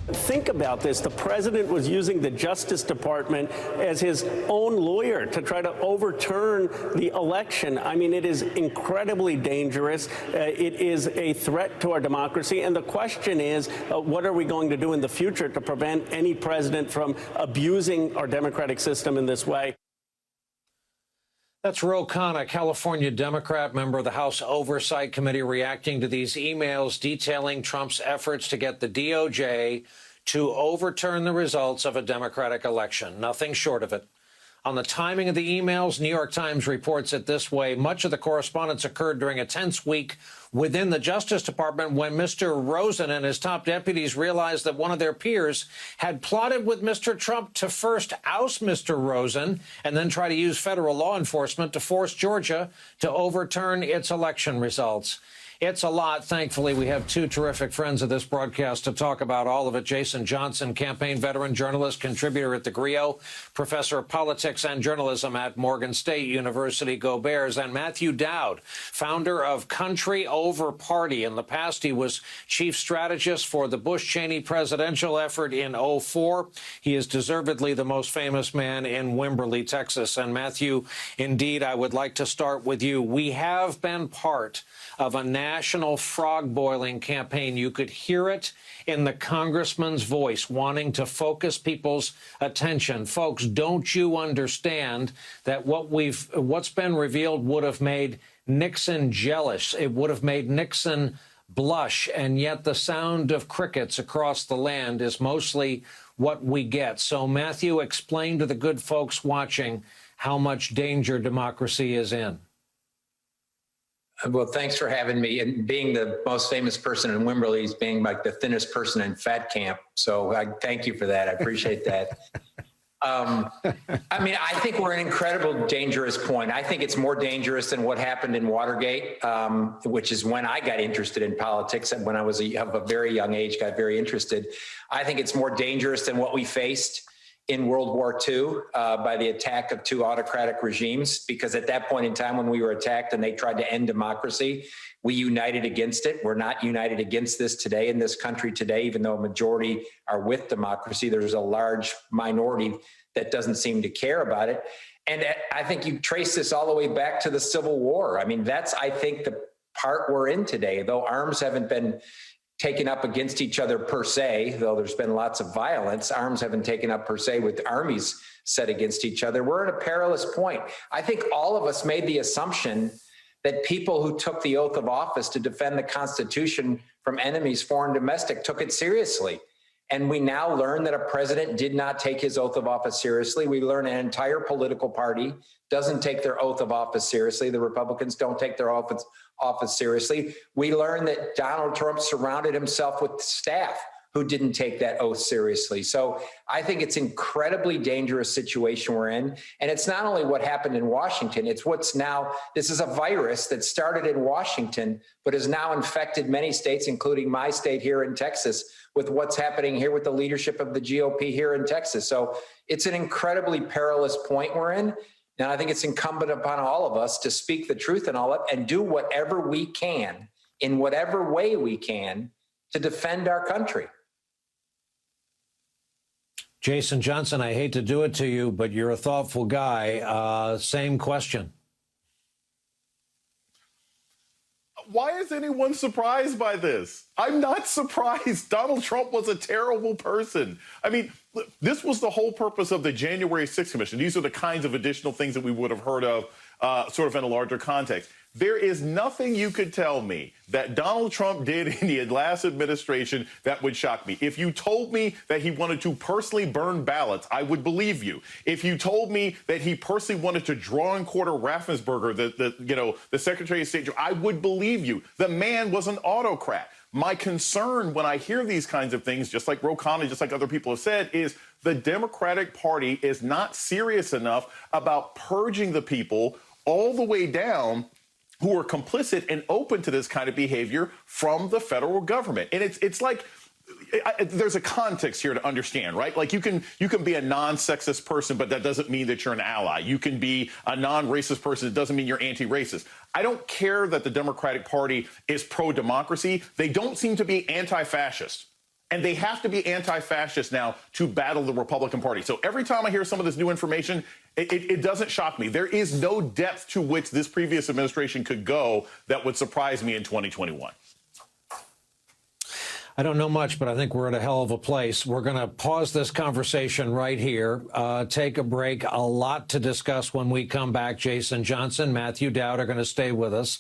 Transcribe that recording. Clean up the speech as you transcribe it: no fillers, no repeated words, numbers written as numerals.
Think about this. The president was using the Justice Department as his own lawyer to try to overturn the election. I mean, it is incredibly dangerous. It is a threat to our democracy. And the question is, what are we going to do in the future to prevent any president from abusing our democratic system in this way? That's Ro Khanna, a California Democrat, member of the House Oversight Committee, reacting to these emails detailing Trump's efforts to get the DOJ to overturn the results of a Democratic election. Nothing short of it. On the timing of the emails, New York Times reports it this way. Much of the correspondence occurred during a tense week within the Justice Department when Mr. Rosen and his top deputies realized that one of their peers had plotted with Mr. Trump to first oust Mr. Rosen and then try to use federal law enforcement to force Georgia to overturn its election results. It's a lot. Thankfully, we have two terrific friends of this broadcast to talk about all of it. Jason Johnson, campaign veteran, journalist, contributor at the GRIO, professor of politics and journalism at Morgan State University, Go Bears, and Matthew Dowd, founder of Country Over Party. In the past, he was chief strategist for the Bush-Cheney presidential effort in '04. He is deservedly the most famous man in Wimberley, Texas. And Matthew, indeed, I would like to start with you. We have been part of a national frog-boiling campaign. You could hear it in the congressman's voice, wanting to focus people's attention. Folks, don't you understand that what's been revealed would have made Nixon jealous? It would have made Nixon blush, and yet the sound of crickets across the land is mostly what we get. So, Matthew, explain to the good folks watching how much danger democracy is in. Well, thanks for having me. And being the most famous person in Wimberley is being like the thinnest person in fat camp. So I thank you for that. I appreciate that. I mean, I think we're at an incredible dangerous point. I think it's more dangerous than what happened in Watergate, which is when I got interested in politics. And when I was of a very young age, got very interested. I think it's more dangerous than what we faced in World War II by the attack of two autocratic regimes, because at that point in time when we were attacked and they tried to end democracy, we united against it. We're not united against this today in this country today, even though a majority are with democracy. There's a large minority that doesn't seem to care about it. And I think you trace this all the way back to the Civil War. I mean, that's, I think, the part we're in today, though arms haven't been taken up against each other per se, though there's been lots of violence. Arms haven't taken up per se with armies set against each other. We're at a perilous point. I think all of us made the assumption that people who took the oath of office to defend the Constitution from enemies, foreign and domestic, took it seriously. And we now learn that a president did not take his oath of office seriously. We learn an entire political party doesn't take their oath of office seriously. The Republicans don't take their office seriously. We learn that Donald Trump surrounded himself with staff who didn't take that oath seriously. So I think it's an incredibly dangerous situation we're in. And it's not only what happened in Washington, it's what's now, this is a virus that started in Washington, but has now infected many states, including my state here in Texas, with what's happening here with the leadership of the GOP here in Texas. So it's an incredibly perilous point we're in. And I think it's incumbent upon all of us to speak the truth and all that and do whatever we can in whatever way we can to defend our country. Jason Johnson, I hate to do it to you, but you're a thoughtful guy. Same question. Why is anyone surprised by this? I'm not surprised. Donald Trump was a terrible person. I mean, this was the whole purpose of the January 6th Commission. These are the kinds of additional things that we would have heard of sort of in a larger context. There is nothing you could tell me that Donald Trump did in the last administration that would shock me. If you told me that he wanted to personally burn ballots, I would believe you. If you told me that he personally wanted to draw and quarter Raffensperger, the Secretary of State, I would believe you. The man was an autocrat. My concern when I hear these kinds of things, just like Ro Khanna, just like other people have said, is the Democratic Party is not serious enough about purging the people all the way down who are complicit and open to this kind of behavior from the federal government. And it's like, there's a context here to understand, right? Like you can be a non-sexist person, but that doesn't mean that you're an ally. You can be a non-racist person. It doesn't mean you're anti-racist. I don't care that the Democratic Party is pro-democracy. They don't seem to be anti-fascist. And they have to be anti-fascist now to battle the Republican Party. So every time I hear some of this new information, it doesn't shock me. There is no depth to which this previous administration could go that would surprise me in 2021. I don't know much, but I think we're at a hell of a place. We're going to pause this conversation right here, take a break. A lot to discuss when we come back. Jason Johnson, Matthew Dowd are going to stay with us.